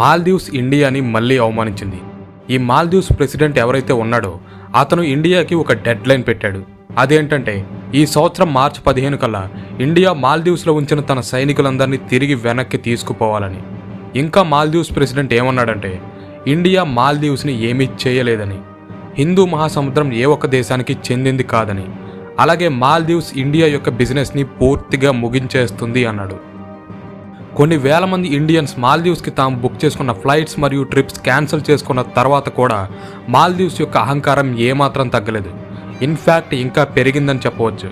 మాల్దీవ్స్ ఇండియాని మళ్లీ అవమానించింది. ఈ మాల్దీవ్స్ ప్రెసిడెంట్ ఎవరైతే ఉన్నాడో అతను ఇండియాకి ఒక డెడ్ లైన్ పెట్టాడు. అదేంటంటే ఈ సంవత్సరం మార్చి 15 కల్లా ఇండియా మాల్దీవ్స్లో ఉంచిన తన సైనికులందరినీ తిరిగి వెనక్కి తీసుకుపోవాలని. ఇంకా మాల్దీవ్స్ ప్రెసిడెంట్ ఏమన్నాడంటే ఇండియా మాల్దీవ్స్ని ఏమీ చేయలేదని, హిందూ మహాసముద్రం ఏ ఒక్క దేశానికి చెందింది కాదని, అలాగే మాల్దీవ్స్ ఇండియా యొక్క బిజినెస్ని పూర్తిగా ముగించేస్తుంది అన్నాడు. కొన్ని వేల మంది ఇండియన్స్ మాల్దీవ్స్కి తాము బుక్ చేసుకున్న ఫ్లైట్స్ మరియు ట్రిప్స్ క్యాన్సిల్ చేసుకున్న తర్వాత కూడా మాల్దీవ్స్ యొక్క అహంకారం ఏమాత్రం తగ్గలేదు. ఇన్ఫ్యాక్ట్ ఇంకా పెరిగిందని చెప్పవచ్చు.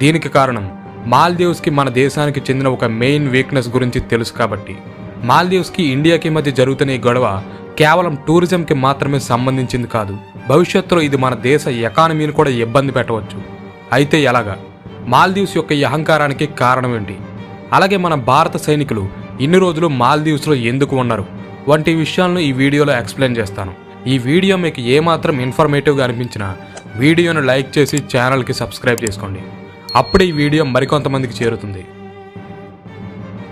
దీనికి కారణం మాల్దీవ్స్కి మన దేశానికి చెందిన ఒక మెయిన్ వీక్నెస్ గురించి తెలుసు కాబట్టి. మాల్దీవ్స్కి ఇండియాకి మధ్య జరుగుతున్న ఈ గొడవ కేవలం టూరిజంకి మాత్రమే సంబంధించింది కాదు. భవిష్యత్తులో ఇది మన దేశ ఎకానమీని కూడా ఇబ్బంది పెట్టవచ్చు. అయితే ఎలాగా? మాల్దీవ్స్ యొక్క ఈ అహంకారానికి కారణం ఏంటి? అలాగే మన భారత సైనికులు ఇన్ని రోజులు మాల్దీవ్స్లో ఎందుకు ఉన్నారు వంటి విషయాలను ఈ వీడియోలో ఎక్స్ప్లెయిన్ చేస్తాను. ఈ వీడియో మీకు ఏమాత్రం ఇన్ఫర్మేటివ్గా అనిపించినా వీడియోను లైక్ చేసి ఛానల్కి సబ్స్క్రైబ్ చేసుకోండి. అప్పుడే ఈ వీడియో మరికొంతమందికి చేరుతుంది.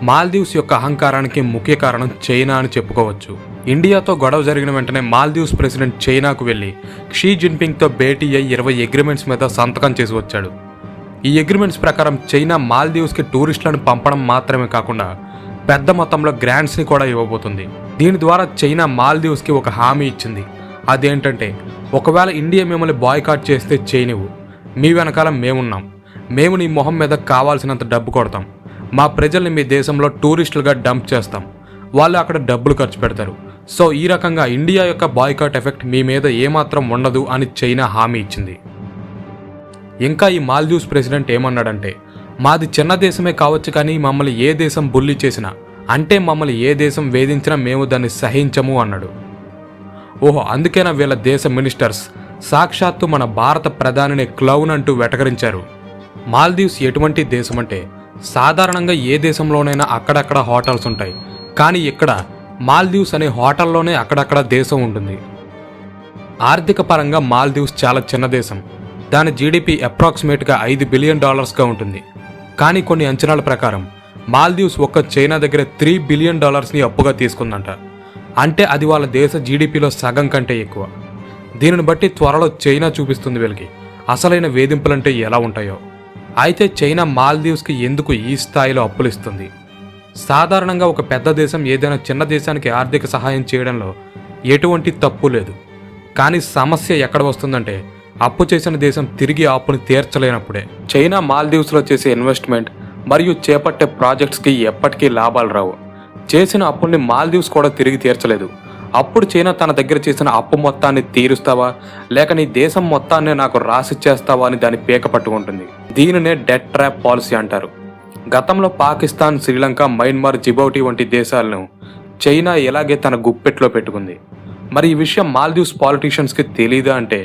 మాల్దీవ్స్ యొక్క అహంకారానికి ముఖ్య కారణం చైనా అని చెప్పుకోవచ్చు. ఇండియాతో గొడవ జరిగిన వెంటనే మాల్దీవ్స్ ప్రెసిడెంట్ చైనాకు వెళ్లి షీ జిన్పింగ్తో భేటీ అయ్యి 20 అగ్రిమెంట్స్ మీద సంతకం చేసి వచ్చాడు. ఈ అగ్రిమెంట్స్ ప్రకారం చైనా మాల్దీవ్స్కి టూరిస్టులను పంపడం మాత్రమే కాకుండా పెద్ద మొత్తంలో గ్రాంట్స్ని కూడా ఇవ్వబోతుంది. దీని ద్వారా చైనా మాల్దీవ్స్కి ఒక హామీ ఇచ్చింది. అదేంటంటే ఒకవేళ ఇండియా మిమ్మల్ని బాయ్కాట్ చేస్తే చేయనివ్వు, మీ వెనకాల మేమున్నాం, మేము నీ మొహం మీద కావాల్సినంత డబ్బు కొడతాం, మా ప్రజల్ని మీ దేశంలో టూరిస్టులుగా డంప్ చేస్తాం, వాళ్ళు అక్కడ డబ్బులు ఖర్చు పెడతారు. సో ఈ రకంగా ఇండియా యొక్క బాయ్కాట్ ఎఫెక్ట్ మీ మీద ఏమాత్రం ఉండదు అని చైనా హామీ ఇచ్చింది. ఇంకా ఈ మాల్దీవ్స్ ప్రెసిడెంట్ ఏమన్నాడంటే మాది చిన్న దేశమే కావచ్చు కానీ మమ్మల్ని ఏ దేశం బుల్లి చేసినా, అంటే మమ్మల్ని ఏ దేశం వేధించినా మేము దాన్ని సహించము అన్నాడు. ఓహో, అందుకేనా వీళ్ళ దేశ మినిస్టర్స్ సాక్షాత్తు మన భారత ప్రధానిని క్లౌన్ అంటూ వెటకరించారు. మాల్దీవ్స్ ఎటువంటి దేశం అంటే సాధారణంగా ఏ దేశంలోనైనా అక్కడక్కడ హోటల్స్ ఉంటాయి, కానీ ఇక్కడ మాల్దీవ్స్ అనే హోటల్లోనే అక్కడక్కడ దేశం ఉంటుంది. ఆర్థిక పరంగా మాల్దీవ్స్ చాలా చిన్న దేశం. దాని జీడిపి అప్రాక్సిమేట్గా $5 బిలియన్ ఉంటుంది. కానీ కొన్ని అంచనాల ప్రకారం మాల్దీవ్స్ ఒక్క చైనా దగ్గర $3 బిలియన్ అప్పుగా తీసుకుందంట. అంటే అది వాళ్ళ దేశ జీడిపిలో సగం కంటే ఎక్కువ. దీనిని బట్టి త్వరలో చైనా చూపిస్తుంది వీళ్ళకి అసలైన వేధింపులంటే ఎలా ఉంటాయో. అయితే చైనా మాల్దీవ్స్కి ఎందుకు ఈ స్థాయిలో అప్పులు ఇస్తుంది? సాధారణంగా ఒక పెద్ద దేశం ఏదైనా చిన్న దేశానికి ఆర్థిక సహాయం చేయడంలో ఎటువంటి తప్పు లేదు. కానీ సమస్య ఎక్కడ వస్తుందంటే అప్పు చేసిన దేశం తిరిగి ఆ అప్పుని తీర్చలేనప్పుడే. చైనా మాల్దీవ్స్లో చేసే ఇన్వెస్ట్మెంట్ మరియు చేపట్టే ప్రాజెక్ట్స్కి ఎప్పటికీ లాభాలు రావు. చేసిన అప్పుల్ని మాల్దీవ్స్ కూడా తిరిగి తీర్చలేదు. అప్పుడు చైనా తన దగ్గర చేసిన అప్పు మొత్తాన్ని తీరుస్తావా లేక నీ దేశం మొత్తాన్ని నాకు రాసిచ్చేస్తావా అని దాన్ని పీక పట్టుకుంటుంది. దీనినే డెట్ ట్రాప్ పాలసీ అంటారు. గతంలో పాకిస్తాన్, శ్రీలంక, మయన్మార్, జిబౌటి వంటి దేశాలను చైనా ఇలాగే తన గుప్పెట్లో పెట్టుకుంది. మరి ఈ విషయం మాల్దీవ్స్ పాలిటీషియన్స్కి తెలీదా అంటే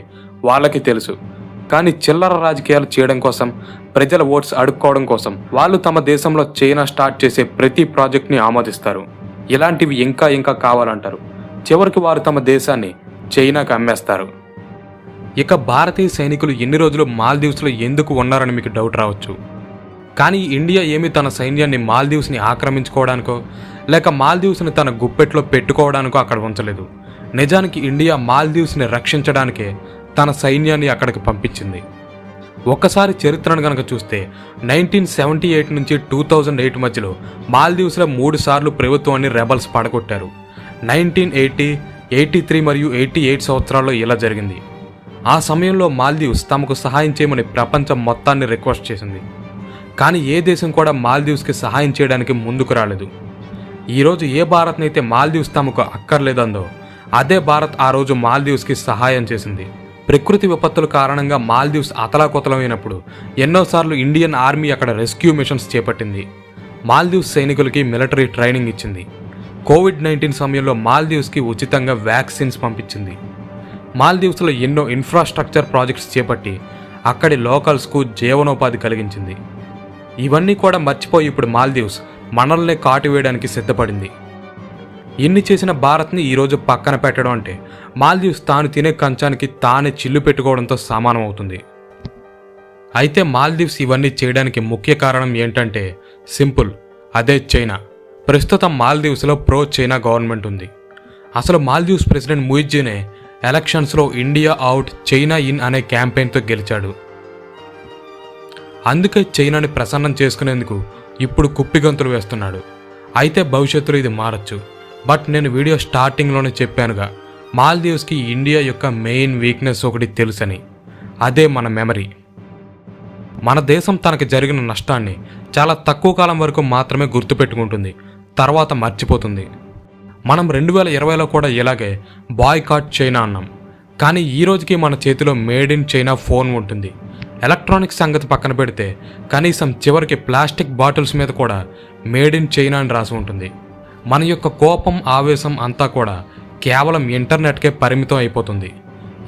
వాళ్ళకి తెలుసు. కానీ చిల్లర రాజకీయాలు చేయడం కోసం, ప్రజల ఓట్స్ అడుక్కోవడం కోసం వాళ్ళు తమ దేశంలో చైనా స్టార్ట్ చేసే ప్రతి ప్రాజెక్ట్ని ఆమోదిస్తారు. ఇలాంటివి ఇంకా ఇంకా కావాలంటారు. చివరికి వారు తమ దేశాన్ని చైనాకు అమ్మేస్తారు. ఇక భారతీయ సైనికులు ఎన్ని రోజులు మాల్దీవ్స్లో ఎందుకు ఉన్నారని మీకు డౌట్ రావచ్చు. కానీ ఇండియా ఏమి తన సైన్యాన్ని మాల్దీవ్స్ని ఆక్రమించుకోవడానికో లేక మాల్దీవ్స్ని తన గుప్పెట్లో పెట్టుకోవడానికో అక్కడ ఉంచలేదు. నిజానికి ఇండియా మాల్దీవ్స్ని రక్షించడానికే తన సైన్యాన్ని అక్కడికి పంపించింది. ఒక్కసారి చరిత్రను కనుక చూస్తే 1978 నుంచి 2008 మధ్యలో మాల్దీవ్స్లో 3 సార్లు ప్రభుత్వాన్ని రెబల్స్ పడగొట్టారు. 1980, 83 మరియు 88 సంవత్సరాల్లో ఇలా జరిగింది. ఆ సమయంలో మాల్దీవ్స్ తమకు సహాయం చేయమని ప్రపంచం మొత్తాన్ని రిక్వెస్ట్ చేసింది. కానీ ఏ దేశం కూడా మాల్దీవ్స్కి సహాయం చేయడానికి ముందుకు రాలేదు. ఈరోజు ఏ భారత్నైతే మాల్దీవ్స్ తమకు అక్కర్లేదందో అదే భారత్ ఆ రోజు మాల్దీవ్స్కి సహాయం చేసింది. ప్రకృతి విపత్తుల కారణంగా మాల్దీవ్స్ అతలాకుతలమైనప్పుడు ఎన్నోసార్లు ఇండియన్ ఆర్మీ అక్కడ రెస్క్యూ మిషన్స్ చేపట్టింది. మాల్దీవ్స్ సైనికులకి మిలిటరీ ట్రైనింగ్ ఇచ్చింది. కోవిడ్-19 సమయంలో మాల్దీవ్స్కి ఉచితంగా వ్యాక్సిన్స్ పంపించింది. మాల్దీవ్స్లో ఎన్నో ఇన్ఫ్రాస్ట్రక్చర్ ప్రాజెక్ట్స్ చేపట్టి అక్కడి లోకల్స్కు జీవనోపాధి కలిగించింది. ఇవన్నీ కూడా మర్చిపోయి ఇప్పుడు మాల్దీవ్స్ మనల్నే కాటువేయడానికి సిద్ధపడింది. ఇన్ని చేసిన భారత్ని ఈరోజు పక్కన పెట్టడం అంటే మాల్దీవ్స్ తాను తినే కంచానికి తానే చిల్లు పెట్టుకోవడంతో సమానం అవుతుంది. అయితే మాల్దీవ్స్ ఇవన్నీ చేయడానికి ముఖ్య కారణం ఏంటంటే సింపుల్, అదే చైనా. ప్రస్తుతం మాల్దీవ్స్లో ప్రో చైనా గవర్నమెంట్ ఉంది. అసలు మాల్దీవ్స్ ప్రెసిడెంట్ ముయిజ్జీనే ఎలక్షన్స్లో ఇండియా అవుట్ చైనా ఇన్ అనే క్యాంపెయిన్తో గెలిచాడు. అందుకే చైనాని ప్రసన్నం చేసుకునేందుకు ఇప్పుడు కుప్పిగంతులు వేస్తున్నాడు. అయితే భవిష్యత్తులో ఇది మారచ్చు. బట్ నేను వీడియో స్టార్టింగ్లోనే చెప్పానుగా, మాల్దీవ్స్కి ఇండియా యొక్క మెయిన్ వీక్నెస్ ఒకటి తెలుసని. అదే మన మెమరీ. మన దేశం తనకి జరిగిన నష్టాన్ని చాలా తక్కువ కాలం వరకు మాత్రమే గుర్తుపెట్టుకుంటుంది, తర్వాత మర్చిపోతుంది. మనం 2020లో కూడా ఇలాగే బాయ్కాట్ చైనా అన్నాం. కానీ ఈ రోజుకి మన చేతిలో మేడ్ ఇన్ చైనా ఫోన్ ఉంటుంది. ఎలక్ట్రానిక్స్ సంగతి పక్కన పెడితే కనీసం చివరికి ప్లాస్టిక్ బాటిల్స్ మీద కూడా మేడ్ ఇన్ చైనా అని రాసి ఉంటుంది. మన యొక్క కోపం, ఆవేశం అంతా కూడా కేవలం ఇంటర్నెట్కే పరిమితం అయిపోతుంది.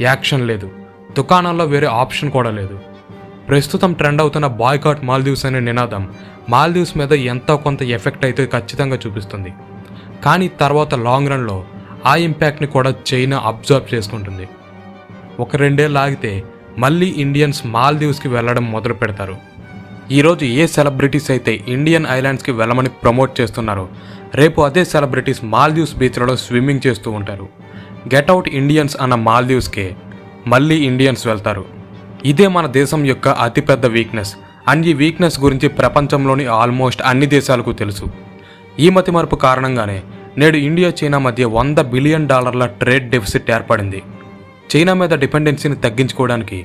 యాక్షన్ లేదు, దుకాణాల్లో వేరే ఆప్షన్ కూడా లేదు. ప్రస్తుతం ట్రెండ్ అవుతున్న బాయ్కాట్ మాల్దీవ్స్ అనే నినాదం మాల్దీవ్స్ మీద ఎంతో కొంత ఎఫెక్ట్ అయితే ఖచ్చితంగా చూపిస్తుంది. కానీ తర్వాత లాంగ్ రన్లో ఆ ఇంపాక్ట్ని కూడా చైనా అబ్జర్వ్ చేసుకుంటుంది. 1-2 ఏళ్ళు ఆగితే మళ్ళీ ఇండియన్స్ మాల్దీవ్స్కి వెళ్ళడం మొదలు పెడతారు. ఈరోజు ఏ సెలబ్రిటీస్ అయితే ఇండియన్ ఐలాండ్స్కి వెళ్ళమని ప్రమోట్ చేస్తున్నారో, రేపు అదే సెలబ్రిటీస్ మాల్దీవ్స్ బీచ్లలో స్విమ్మింగ్ చేస్తూ ఉంటారు. గెట్ అవుట్ ఇండియన్స్ అన్న మాల్దీవ్స్కే మళ్ళీ ఇండియన్స్ వెళ్తారు. ఇదే మన దేశం యొక్క అతిపెద్ద వీక్నెస్. అండ్ ఈ వీక్నెస్ గురించి ప్రపంచంలోని ఆల్మోస్ట్ అన్ని దేశాలకు తెలుసు. ఈ మతిమరుపు కారణంగానే నేడు ఇండియా చైనా మధ్య $100 బిలియన్ ట్రేడ్ డెఫిసిట్ ఏర్పడింది. చైనా మీద డిపెండెన్సీని తగ్గించుకోవడానికి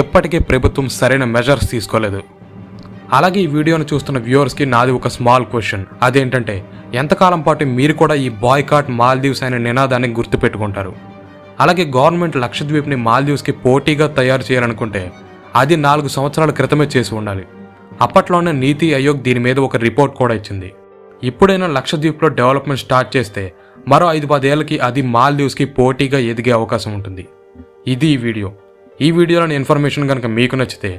ఎప్పటికీ ప్రభుత్వం సరైన మెజర్స్ తీసుకోలేదు. అలాగే ఈ వీడియోను చూస్తున్న వ్యూవర్స్కి నాది ఒక స్మాల్ క్వశ్చన్. అదేంటంటే, ఎంతకాలం పాటు మీరు కూడా ఈ బాయ్కాట్ మాల్దీవ్స్ అనే నినాదాన్ని గుర్తుపెట్టుకుంటారు? అలాగే గవర్నమెంట్ లక్షద్వీప్ని మాల్దీవ్స్కి పోటీగా తయారు చేయాలనుకుంటే అది 4 సంవత్సరాల క్రితమే చేసి ఉండాలి. అప్పట్లోనే నీతి ఆయోగ్ దీని మీద ఒక రిపోర్ట్ కూడా ఇచ్చింది. ఇప్పుడైనా లక్షద్వీప్లో డెవలప్మెంట్ స్టార్ట్ చేస్తే మరో 5-10 ఏళ్ళకి అది మాల్దీవ్స్కి పోటీగా ఎదిగే అవకాశం ఉంటుంది. ఇది ఈ వీడియోలోని ఇన్ఫర్మేషన్ కనుక మీకు నచ్చితే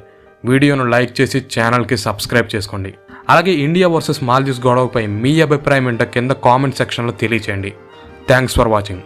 వీడియోను లైక్ చేసి ఛానల్కి సబ్స్క్రైబ్ చేసుకోండి. అలాగే ఇండియా వర్సెస్ మాల్దీవ్స్ గొడవపై మీ అభిప్రాయం ఏంటో కింద కామెంట్ సెక్షన్లో తెలియచేయండి. Thanks for watching.